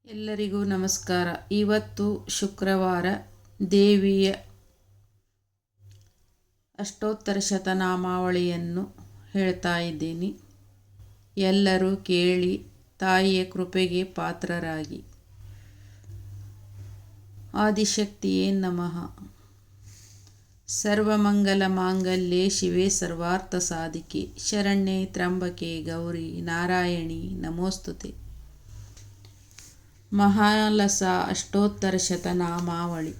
ಎಲ್ಲರಿಗೂ ನಮಸ್ಕಾರ. ಇವತ್ತು ಶುಕ್ರವಾರ. ದೇವಿಯ ಅಷ್ಟೋತ್ತರ ಶತನಾಮಾವಳಿಯನ್ನು ಹೇಳ್ತಾ ಇದ್ದೀನಿ. ಎಲ್ಲರೂ ಕೇಳಿ ತಾಯಿಯ ಕೃಪೆಗೆ ಪಾತ್ರರಾಗಿ. ಆದಿಶಕ್ತಿಯೇ ನಮಃ. ಸರ್ವಮಂಗಲ ಮಾಂಗಲ್ಯೆ ಶಿವೆ ಸರ್ವಾರ್ಥ ಸಾಧಿಕೆ ಶರಣ್ಯೆ ತ್ರ್ಯಂಬಕೆ ಗೌರಿ ನಾರಾಯಣಿ ನಮೋಸ್ತುತೆ. ಮಹಾಲಸ ಅಷ್ಟೋತ್ತರ ಶತನಾಮಾವಳಿ.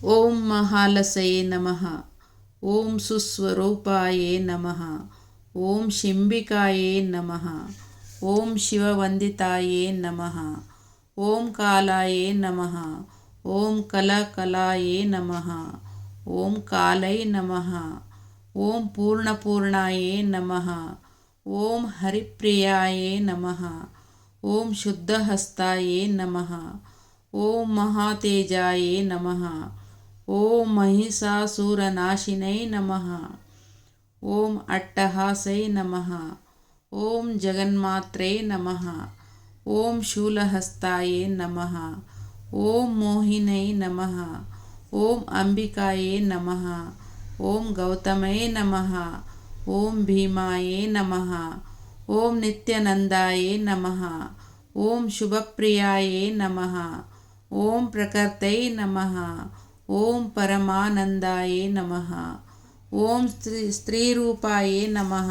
ಓಂ ಮಹಾಲಸಯೇ ನಮಃ. ಓಂ ಸುಸ್ವರೂಪಾಯೇ ನಮಃ. ಓಂ ಶಿಂಬಿಕಾಯೇ ನಮಃ. ಓಂ ಶಿವವಂದಿತಾಯೇ ನಮಃ. ಓಂ ಕಾಲಾಯೇ ನಮಃ. ಓಂ ಕಲಕಲಾಯೇ ನಮಃ. ಓಂ ಕಾಲೈ ನಮಃ. ಓಂ ಪೂರ್ಣಪೂರ್ಣಾಯೇ ನಮಃ. ಓಂ ಹರಿಪ್ರಿಯಾಯೇ ನಮಃ. ಓಂ ಶುದ್ಧಹಸ್ತಾಯೇ ನಮಃ. ಓಂ ಮಹಾತೇಜಾಯೇ ನಮಃ. ಓಂ ಮಹಿಷಾಸುರನಾಶಿನೈ ನಮಃ. ಓಂ ಅಟ್ಟಹಾಸೈ ನಮಃ. ಓಂ ಜಗನ್ಮಾತ್ರೈ ನಮಃ. ಓಂ ಶೂಲಹಸ್ತಾಯೇ ನಮಃ. ಓಂ ಮೋಹಿನೈ ನಮಃ. ಓಂ ಅಂಬಿಕಾಯೇ ನಮಃ. ಓಂ ಗೌತಮೈ ನಮಃ. ಓಂ ಭೀಮಾಯೇ ನಮಃ. ಓಂ ನಿತ್ಯಾನಂದಾಯೇ ನಮಃ. ಓಂ ಶುಭಪ್ರಿಯಾಯೇ ನಮಃ. ಓಂ ಪ್ರಕರ್ತೈ ನಮಃ. ಓಂ ಪರಮಾನಂದಾಯೇ ನಮಃ. ಓಂ ಸ್ತ್ರೀರೂಪಾಯೇ ನಮಃ.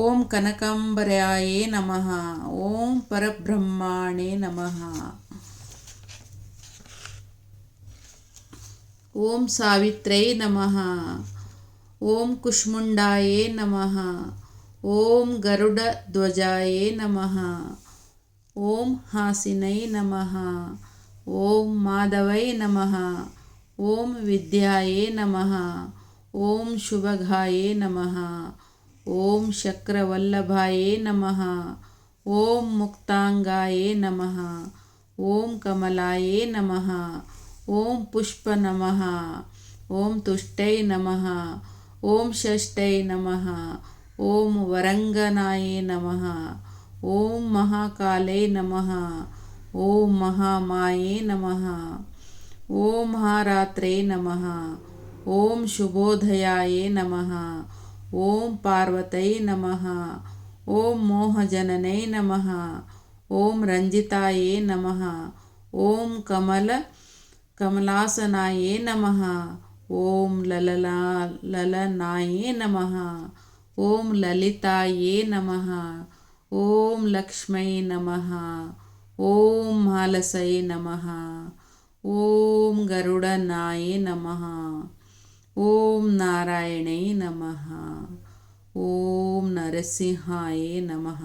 ಓಂ ಕನಕಾಂಬರಾಯೇ ನಮಃ. ಓಂ ಪರಬ್ರಹ್ಮಣೇ ನಮಃ. ಓಂ ಸಾವಿತ್ರೈ ನಮಃ. ಓಂ ಕುಷ್ಮುಂಡಾಯೇ ನಮಃ. ಓಂ ಗರುಡಧ್ವಜಾಯೇ ನಮಃ. ಓಂ ಹಾಸಿನೈ ನಮಃ. ಓಂ ಮಾಧವೈ ನಮಃ. ಓಂ ವಿದ್ಯಾಯೇ ನಮಃ. ಓಂ ಶುಭಗಾಯೇ ನಮಃ. ಓಂ ಶಕ್ರವಲ್ಲಭಾಯೇ ನಮಃ. ಓಂ ಮುಕ್ತಾಂಗಾಯೇ ನಮಃ. ಓಂ ಕಮಲಾಯೇ ನಮಃ. ಓಂ ಪುಷ್ಪ ನಮಃ. ಓಂ ತುಷ್ಟೈ ನಮಃ. ಓಂ ಷಷ್ಟೈ ನಮಃ. ಓಂ ವರಂಗನಾಯೇ ನಮಃ. ಓಂ ಮಹಾಕಾಲೈ ನಮಃ. ಓಂ ಮಹಾಮಾಯೇ ನಮಃ. ಓಂ ಮಹಾರಾತ್ರೇ ನಮಃ. ಓಂ ಶುಭೋದಯಾಯೇ ನಮಃ. ಓಂ ಪಾರ್ವತೈ ನಮಃ. ಓಂ ಮೋಹಜನನೈ ನಮಃ. ಓಂ ರಂಜಿತಾಯೇ ನಮಃ. ಓಂ ಕಮಲಾಸನಾಯೇ ನಮಃ. ಓಂ ಲಲನಾಯೇ ನಮಃ. ಓಂ ಲಲಿತಾಯೇ ನಮಃ. ಓಂ ಲಕ್ಷ್ಮೈ ನಮಃ. ಓಂ ಮಾಲಸೈ ನಮಃ. ಓಂ ಗರುಡನಾಯೇ ನಮಃ. ಓಂ ನಾರಾಯಣೈ ನಮಃ. ಓಂ ನರಸಿಂಹಾಯೇ ನಮಃ.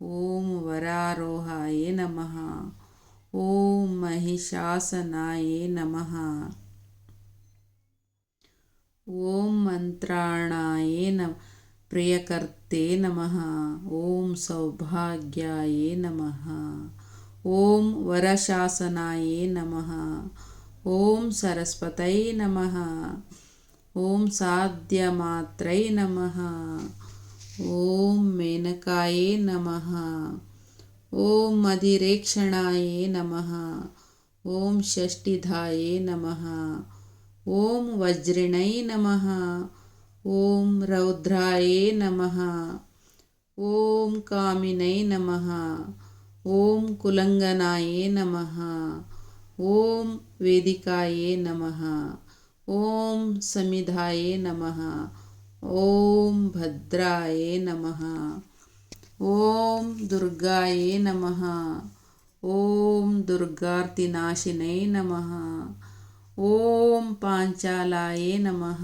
ಓಂ ವರಾರೋಹಾಯೇ ನಮಃ. ಓಂ ಮಹಿಷಾಸನಾಯೇ ನಮಃ. ಓಂ ಮಂತ್ರಾಣಾಯೇ ಪ್ರಿಯಕರ್ತೆ ನಮಃ. ಓಂ ಸೌಭಾಗ್ಯಾಯೇ ನಮಃ. ಓಂ ವರಶಾಸನಾಯೇ ನಮಃ. ಓಂ ಸರಸ್ವತೈ ನಮಃ. ಓಂ ಸಾಧ್ಯಮಾತ್ರೈ ನಮಃ. ಓಂ ಮೇನಕಾಯೇ ನಮಃ. ಓಂ ಮದಿರೇಕ್ಷಣಾಯೇ ನಮಃ. ಓಂ ಷಷ್ಠಿಧಾಯೇ ನಮಃ. ಓಂ ವಜ್ರಿಣೈ ನಮಃ. ಓಂ ರೌದ್ರಾಯೇ ನಮಃ. ಓಂ ಕಾಮಿನೈ ನಮಃ. ಓಂ ಕುಲಂಗನಾಯೇ ನಮಃ. ಓಂ ವೇದಿಕಾಯೇ ನಮಃ. ಓಂ ಸಮಿಧಾಯೇ ನಮಃ. ಓಂ ಭದ್ರಾಯೇ ನಮಃ. ಓಂ ದುರ್ಗಾಯೇ ನಮಃ. ಓಂ ದುರ್ಗಾರ್ತಿನಾಶಿನೈ ನಮಃ. ಓಂ ಪಾಂಚಾಲಾಯೇ ನಮಃ.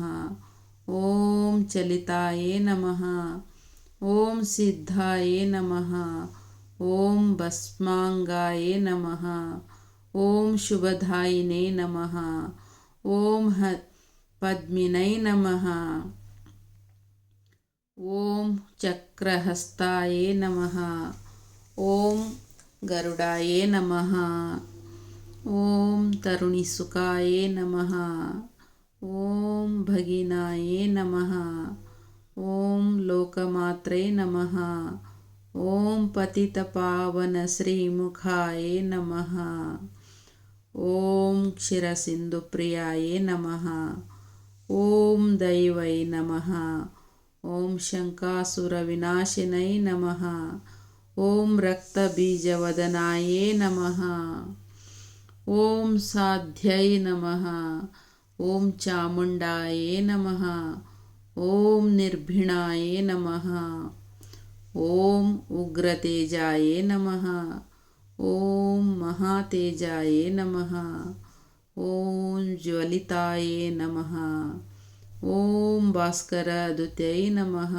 ಓಂ ಚಲಿತಾಯೇ ನಮಃ. ಓಂ ಸಿದ್ಧಾಯೇ ನಮಃ. ಓಂ ಭಸ್ಮಾಂಗಾಯೇ ನಮಃ. ಓಂ ಶುಭದಾಯಿನೇ ನಮಃ. ಓಂ ಪದ್ಮಿನೈ ನಮಃ. ಓಂ ಚಕ್ರಹಸ್ತಾಯೇ ನಮಃ. ಓಂ ಗರುಡಾಯೇ ನಮಃ. ಓಂ ತರುಣಿಸುಕಾಯೇ ನಮಃ. ಓಂ ಭಗಿನಾಯೇ ನಮಃ. ಓಂ ಲೋಕಮಾತ್ರೇ ನಮಃ. ॐ पतितपावनश्रीमुखाय नमः। ॐ क्षीरसिन्धुप्रियाय नमः। ॐ दैवै नमः। ॐ शङ्कासुरविनाशिनै नमः। ॐ रक्तबीजवदनाय नमः। ॐ साध्यै नमः। ॐ चामुण्डाय नमः। ॐ निर्भिणाय नमः। ॐ उग्रतेजाय नमः। ॐ महातेजाय नमः। ॐ ज्वलिताय नमः। ॐ भास्करदूत्यै नमः।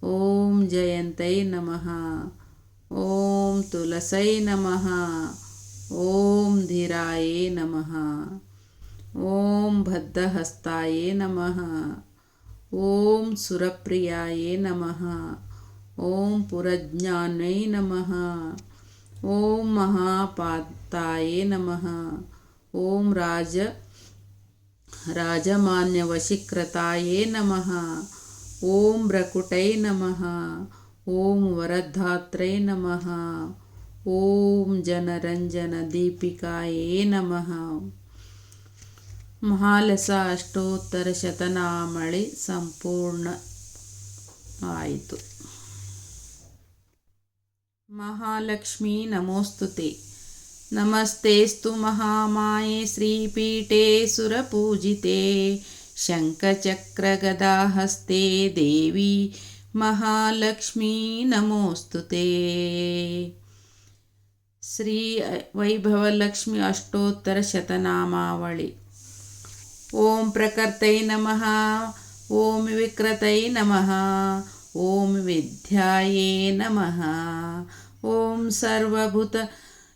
ॐ जयन्त्यै नमः। ॐ तुलसै नमः। ॐ धीराय नमः। ॐ बद्धहस्ताय नमः। ॐ सुरप्रियाय नमः। ॐ पुरज्ञानै नमः। ॐ महापाताय नमः। ॐ राजमान्यवशीकृताय नमः। ॐ भ्रकुटै नमः। ॐ वरदात्रै नमः। ॐ जनरञ्जनदीपिकायै नमः। ಮಹಾಲಸ ಅಷ್ಟೋತ್ತರ ಶತನಾಮಳಿ ಸಂಪೂರ್ಣ ಆಯಿತು. ಮಹಾಲಕ್ಷ್ಮೀ ನಮೋಸ್ತುತೆ. ನಮಸ್ತೇಸ್ತು ಮಹಾಮಾಯೆ ಶ್ರೀಪೀಠೆ ಸುರಪೂಜಿತೆ ಶಂಖಚಕ್ರಗದಾಹಸ್ತೆ ದೇವಿ ಮಹಾಲಕ್ಷ್ಮೀ ನಮೋಸ್ತುತೆ. ಶ್ರೀ ವೈಭವಲಕ್ಷ್ಮಿ ಅಷ್ಟೋತ್ತರ ಶತನಾಮಾವಳಿ. ಓಂ ಪ್ರಕರ್ತೈ ನಮಃ. ಓಂ ವಿಕ್ರತೈ ನಮಃ. ಓಂ ವಿದ್ಯಾಯೇ ನಮಃ. ಓಂ ಸರ್ವಭೂತ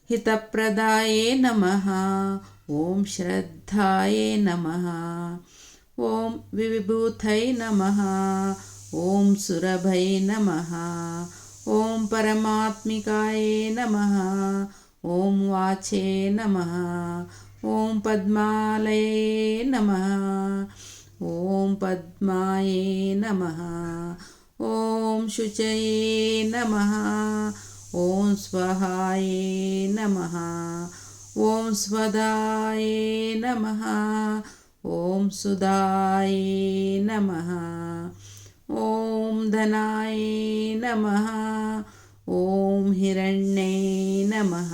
ಹಿತಪ್ರದಾಯೇ ನಮಃ. ಓಂ ಶ್ರದ್ಧಾಯೇ ನಮಃ. ಓಂ ವಿಭೂತೈ ನಮಃ. ಓಂ ಸುರಭೈ ನಮಃ. ಓಂ ಪರಮಾತ್ಮಿಕಾಯೇ ನಮಃ. ಓಂ ವಾಚೇ ನಮಃ. ಓಂ ಪದ್ಮಾಲಯೇ ನಮಃ. ಓಂ ಪದ್ಮಾಯೇ ನಮಃ. ಓಂ ಶುಚಯೇ ನಮಃ. ಓಂ ಸ್ವಹಾಯೇ ನಮಃ. ಓಂ ಸ್ವದಾಯೇ ನಮಃ. ಓಂ ಸುಧಾಯೇ ನಮಃ. ಓಂ ಧನಾಯೇ ನಮಃ. ಓಂ ಹಿರಣ್ಯೇ ನಮಃ.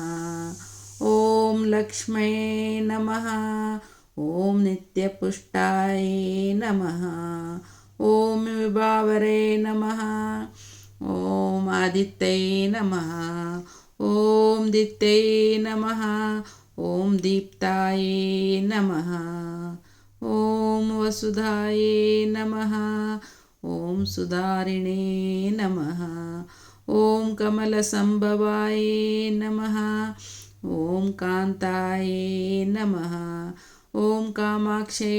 ಓಂ ಲಕ್ಷ್ಮೇ ನಮಃ. ಓಂ ನಿತ್ಯಪುಷ್ಟಾಯೇ ನಮಃ. ಓಂ ವಿಭಾವರೇ ನಮಃ. ಓಂ ಆದಿತ್ಯೈ ನಮಃ. ಓಂ ದಿತ್ಯೈ ನಮಃ. ಓಂ ದೀಪ್ತಾಯೇ ನಮಃ. ಓಂ ವಸುಧಾಯೇ ನಮಃ. ಓಂ ಸುಧಾರಿಣೇ ನಮಃ. ಓಂ ಕಮಲಸಂಭವಾಯೇ ನಮಃ. ಓಂ ಕಾಂತಾಯೇ ನಮಃ. ಓಂ ಕಾಮಾಕ್ಷೇ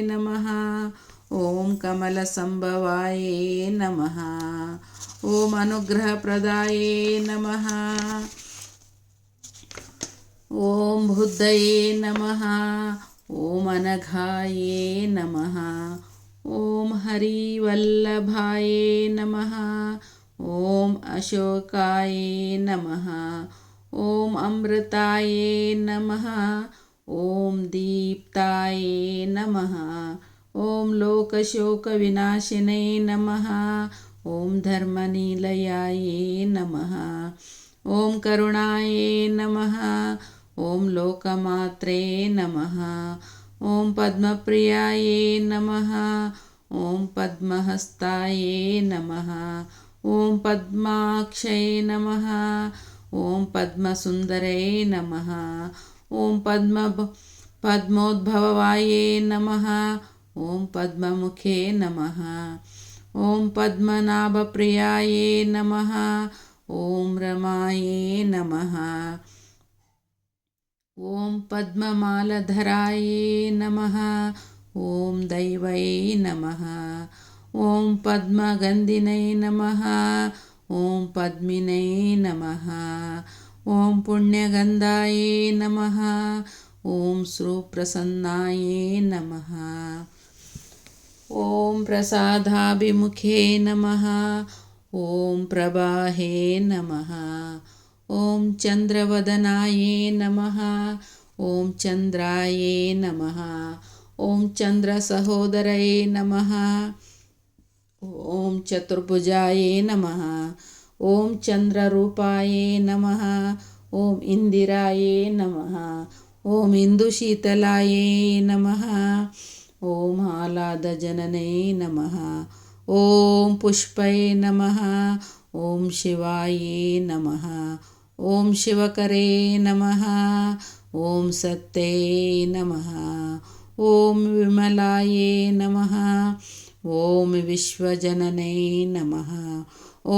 ನಮಃ. ಓಂ ಕಮಲಸಂಭವಾಯೇ ನಮಃ. ಓಂ ಅನುಗ್ರಹಪ್ರದಾಯೇ ನಮಃ. ಓಂ ಬುದ್ಧಯೇ ನಮಃ. ಓಂ ಅನಘಾಯೇ ನಮಃ. ಓಂ ಹರಿವಲ್ಲಭಾಯೇ ನಮಃ. ಓಂ ಅಶೋಕಾಯೇ ನಮಃ. ಓಂ ಅಮೃತಾಯೇ ನಮಃ. ಓಂ ದೀಪ್ತಾಯೇ ನಮಃ. ಓಂ ಲೋಕಶೋಕವಿನಾಶಿನೇ ನಮಃ. ಓಂ ಧರ್ಮನಿಲಯಾಯೇ ನಮಃ. ಓಂ ಕರುಣಾಯೇ ನಮಃ. ಓಂ ಲೋಕಮಾತ್ರೇ ನಮಃ. ಓಂ ಪದ್ಮಪ್ರಿಯಾಯೇ ನಮಃ. ಓಂ ಪದ್ಮಹಸ್ತಾಯೇ ನಮಃ. ಓಂ ಪದ್ಮಾಕ್ಷಯೇ ನಮಃ. ಓಂ ಪದ್ಮಸುಂದರೇ ನಮಃ. ಓಂ ಪದ್ಮೋದ್ಭವಾಯೇ ನಮಃ. ಓಂ ಪದ್ಮಮುಖೇ ನಮಃ. ಓಂ ಪದ್ಮನಾಭಪ್ರಿಯಾಯೇ ನಮಃ. ಓಂ ರಮಾಯೇ ನಮಃ. ಓಂ ಪದ್ಮಮಾಲಧರಾಯೇ ನಮಃ. ಓಂ ದೈವೈ ನಮಃ. ಓಂ ಪದ್ಮಗಂಧಿನೇ ನಮಃ. ಓಂ ಪದ್ಮಿನೇ ನಮಃ. ಓಂ ಪುಣ್ಯಗಂಧಾಯೇ ನಮಃ. ಓಂ ಸುಪ್ರಸನ್ನಾಯೇ ನಮಃ. ಓಂ ಪ್ರಸಾದಾಭಿಮುಖೇ ನಮಃ. ॐ प्रभाहे नमः। ॐ चन्द्रवदनाये नमः। ॐ चन्द्राये नमः। ॐ चन्द्रसहोदरये नमः। ॐ चतुर्भुजाये नमः। ॐ चन्द्ररूपाये नमः। ॐ इन्दिराये नमः। ॐ इन्दुशीतलाये नमः। ॐ आह्लादजनने नमः। ॐ पुष्पये नमः। ॐ शिवाये नमः। ॐ शिवकरे नमः। ॐ सत्ये नमः। ॐ विमलाये नमः। ॐ विश्वजनने नमः।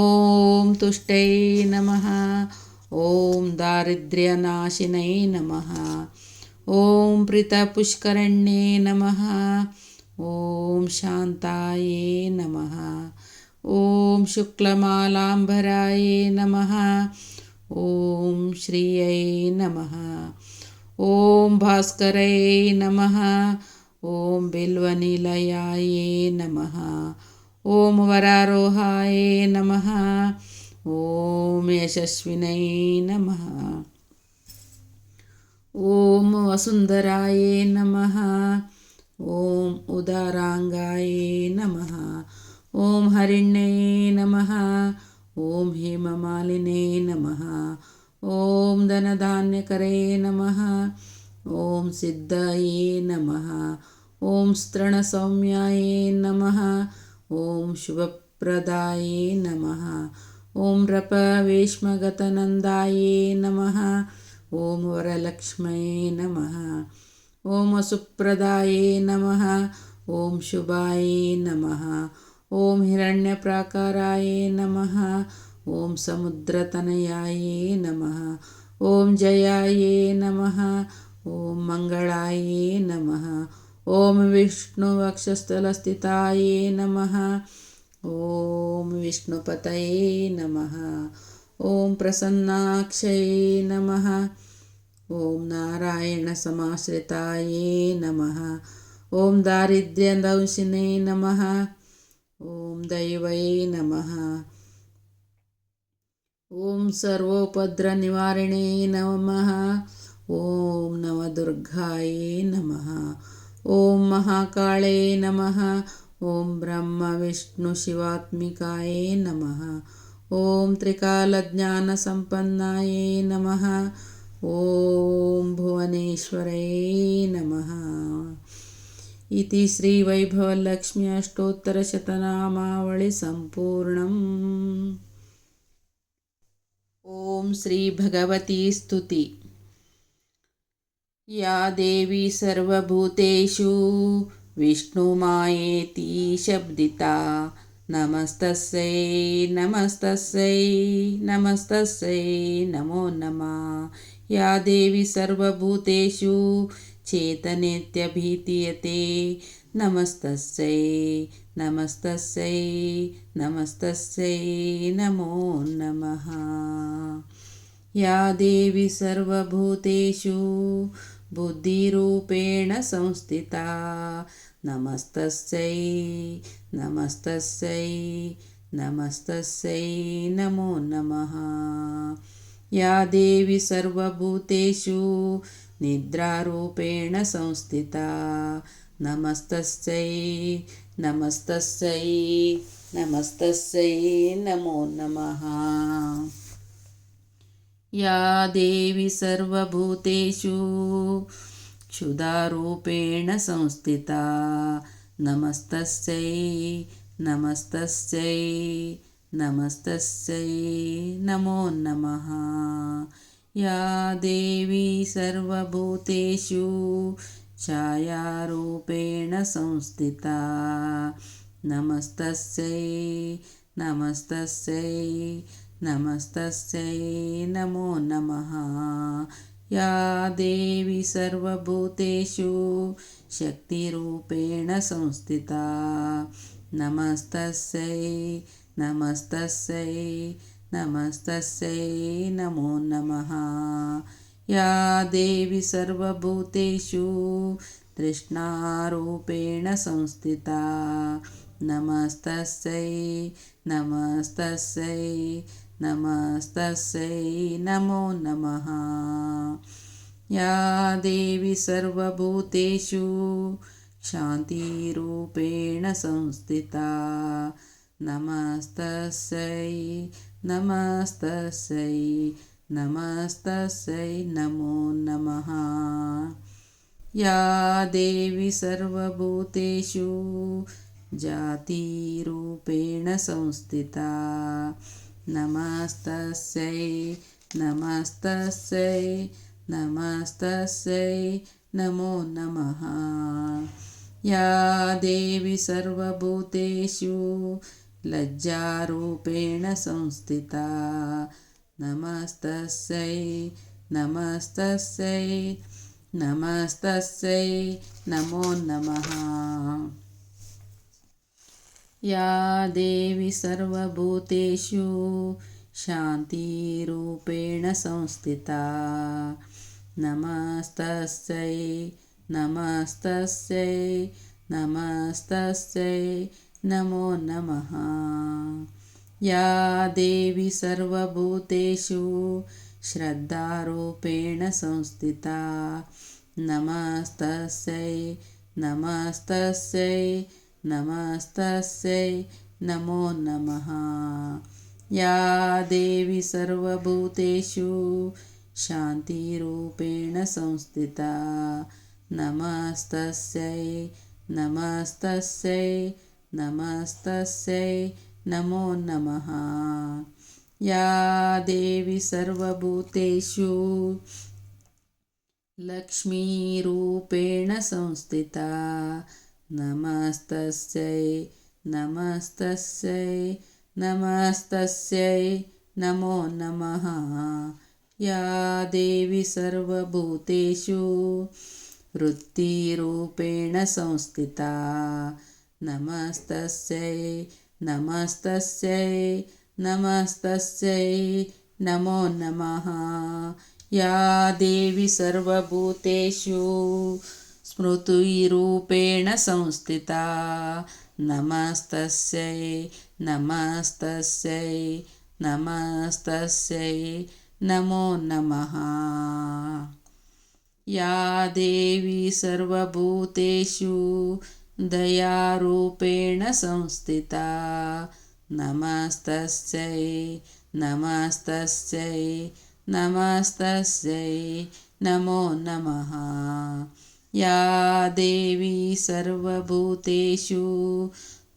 ॐ तुष्टये नमः। ॐ दारिद्र्यनाशिने नमः। ॐ प्रीतपुष्करण्ये नमः। ॐ शान्ताये नमः। ॐ शुक्लमालाम्बराये नमः। ॐ श्रियै नमः। ॐ भास्करये नमः। ॐ बिल्वनिलयाये नमः। ॐ वरारोहाये नमः। ॐ यशस्विने नमः। ॐ वसुन्धराये नमः। ॐ उदाराङ्गाये नमः। ॐ हरिण्ये नमः। ॐ हेममालिने नमः। ॐ धनधान्यकरे नमः। ॐ सिद्धये नमः। ॐ स्तृणसौम्याये नमः। ॐ शुभप्रदाये नमः। ॐ रपवेश्मगतनन्दाये नमः। ॐ वरलक्ष्मये नमः। ॐ वसुप्रदाये नमः। ॐ शुभाये नमः। ॐ हिरण्यप्राकाराये नमः। ॐ समुद्रतनयाये नमः। ॐ जयाये नमः। ॐ मङ्गलाये नमः। ॐ विष्णुवक्षस्थलस्थिताये नमः। ॐ विष्णुपतये नमः। ॐ प्रसन्नाक्षये नमः। ॐ नारायणसमाश्रिताये नमः। ॐ दारिद्र्यदंशिने नमः। ॐ दैवये नमः। ॐ सर्वोपद्रनिवारिणे नमः। ॐ नवदुर्गाये नमः। ॐ महाकाळे नमः। ॐ ब्रह्मविष्णुशिवात्मिकाये नमः। ॐ त्रिकालज्ञानसम्पन्नाये नमः। ॐ भुवनेश्वरये नमः। इति श्रीवैभवलक्ष्मी अष्टोत्तरशतनामावळि सम्पूर्णम्। ॐ श्रीभगवती स्तुति। या देवी सर्वभूतेषु विष्णुमायेति शब्दिता नमस्तस्यै नमस्तस्यै नमस्तस्यै नमो नमः। या देवी सर्वभूतेषु चेतनेत्यभिधीयते नमस्तस्यै नमस्तस्यै नमस्तस्यै नमो नमः। या देवी सर्वभूतेषु बुद्धिरूपेण संस्थिता नमस्तस्यै नमस्तस्यै नमस्तस्यै नमो नमः। या देवी सर्वभूतेषु निद्रारूपेण संस्थिता नमस्तस्यै नमस्तस्यै नमस्तस्यै नमो नमः। या देवी सर्वभूतेषु क्षुधारूपेण संस्थिता नमस्तस्यै नमस्तस्यै नमस्तस्यै नमो नमः। या देवी सर्वभूतेषु छायारूपेण संस्थिता नमस्तस्यै नमस्तस्यै नमस्तस्यै नमो नमः। या देवी सर्वभूतेषु शक्तिरूपेण संस्थिता नमस्तस्यै नमस्तस्यै नमस्तस्यै नमो नमः। या देवी सर्वभूतेषु तृष्णारूपेण संस्थिता నమస్తస్సై నమస్తస్సై నమస్తస్సై నమో నమః. యా దేవి సర్వభూతేషు శాంతిరూపేణ సంస్థితా నమస్తస్సై నమస్తస్సై నమస్తస్సై నమో నమః. యా దేవి సర్వభూతేషు జాతిరూపేణ సంస్థితా నమస్తస్సై నమస్తస్సై నమస్తస్సై నమో నమః. యా దేవి సర్వభూతేషు లజ్జారూపేణ సంస్థితా నమస్తస్సై నమస్తస్సై నమస్తస్సై నమో నమః. యా దేవి సర్వభూతేషు శాంతిరూపేణ సంస్థితా నమస్తస్సై నమస్తస్సై నమస్తస్సై నమో నమః. యా దేవి సర్వభూతేషు శ్రద్ధారూపేణ సంస్థితా నమస్తస్సై నమస్తస్సై నమస్తస్సై నమో నమః. యా దేవి సర్వభూతేషు శాంతిరూపేణ సంస్థితా నమస్తస్సై నమస్తస్సై నమస్తస్సై నమో నమః. యా దేవి సర్వభూతేషు లక్ష్మీరూపేణ సంస్థితా నమస్తస్సై నమస్తస్సై నమస్తస్సై నమో నమః. యా దేవి సర్వభూతేషు వృత్తిరూపేణ సంస్థితా నమస్తస్సై నమస్తస్సై నమస్తస్సై నమో నమః. యా దేవి సర్వభూతేషు స్మృతిరూపేణ సంస్థితా నమస్తస్సై నమస్తస్సై నమస్తస్సై నమో నమః. యా దేవి సర్వభూతేషు దయారూపేణ సంస్థితా నమస్తస్సై నమస్తస్సై నమస్తస్సై నమో నమః. యా దేవి సర్వభూతేషు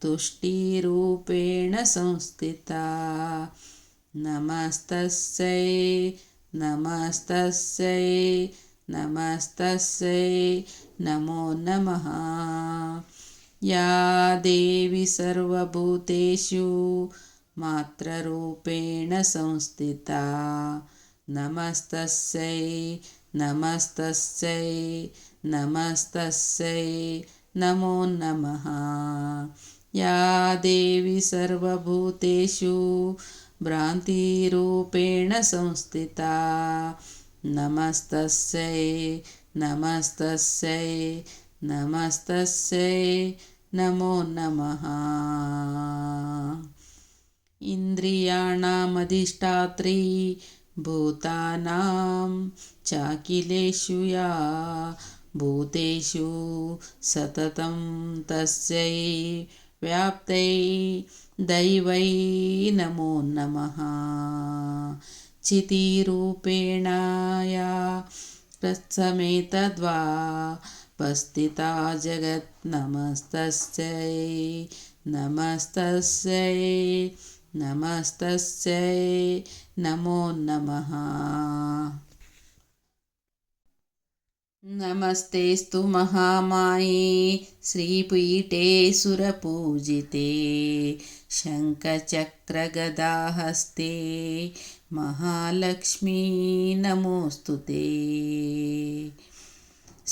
తుష్టిరూపేణ సంస్థితా నమస్తస్సై నమస్తస్సై నమస్తస్సై నమో నమః. యా దేవి సర్వభూతేషు మాత్రరూపేణ సంస్థితా నమస్తస్సై నమస్తస్సై నమస్తస్సై నమో నమః. యా దేవి సర్వభూతేషు భ్రాంతిరూపేణ సంస్థితా నమస్తస్సై నమస్తస్సై నమస్తస్సై నమో నమః. ఇంద్రియాణమధిష్టాత్రీ భూతానాం చాకిలేషు యా భూతేషు సతతం తస్యై వ్యాప్తై దైవై నమో నమః. చితిరూపేణ యా తత్సమేతద్వా పస్థితా జగత్ నమస్తస్యై నమస్తస్యై నమస్తస్యై నమో నమః. నమస్తేస్తు మహామాయే శ్రీపీఠే సురపూజితే శంఖచక్రగదాహస్తే మహాలక్ష్మీ నమోస్తుతే.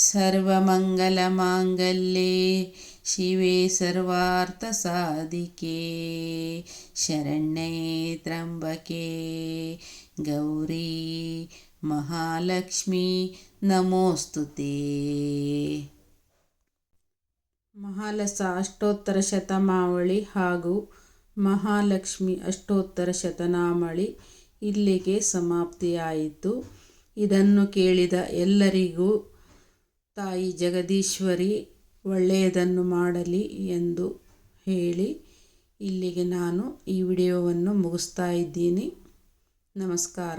సర్వమంగళమాంగళ్యే శివే సర్వార్థసాధికే శరణ్యే త్ర్యంబకే గౌరీ మహాలక్ష్మీ నమోస్తుతే. ಮಹಾಲಸ ಅಷ್ಟೋತ್ತರ ಶತಮಾವಳಿ ಹಾಗೂ ಮಹಾಲಕ್ಷ್ಮಿ ಅಷ್ಟೋತ್ತರ ಶತನಾಮಾವಳಿ ಇಲ್ಲಿಗೆ ಸಮಾಪ್ತಿಯಾಯಿತು. ಇದನ್ನು ಕೇಳಿದ ಎಲ್ಲರಿಗೂ ತಾಯಿ ಜಗದೀಶ್ವರಿ ಒಳ್ಳೆಯದನ್ನು ಮಾಡಲಿ ಎಂದು ಹೇಳಿ ಇಲ್ಲಿಗೆ ನಾನು ಈ ವಿಡಿಯೋವನ್ನು ಮುಗಿಸ್ತಾ ಇದ್ದೀನಿ. ನಮಸ್ಕಾರ.